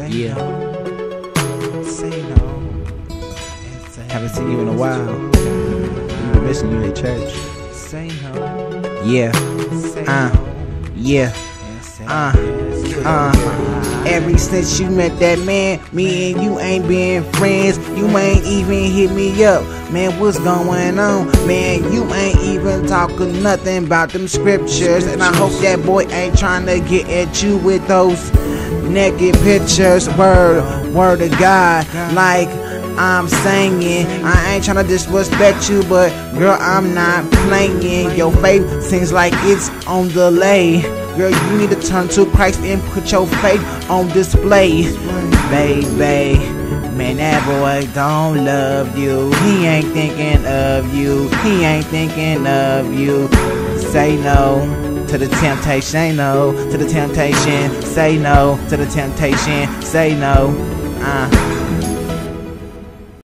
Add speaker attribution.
Speaker 1: Yeah.
Speaker 2: Say no.
Speaker 1: Haven't seen you in a while. We've been missing you at church.
Speaker 2: Say no.
Speaker 1: Yeah.
Speaker 2: Say
Speaker 1: Yeah. Ever since you met that man, me and you ain't been friends. You ain't even hit me up. Man, what's going on? Man, you ain't even talking nothing about them scriptures. And I hope that boy ain't trying to get at you with those naked pictures. Word of God, like I'm singing. I ain't tryna disrespect you, but girl, I'm not playing. Your faith seems like it's on delay. Girl, you need to turn to Christ and put your faith on display. Baby, man, that boy don't love you. He ain't thinking of you. He ain't thinking of you. Say no to the temptation. Say no to the temptation. Say no to the temptation. Say no.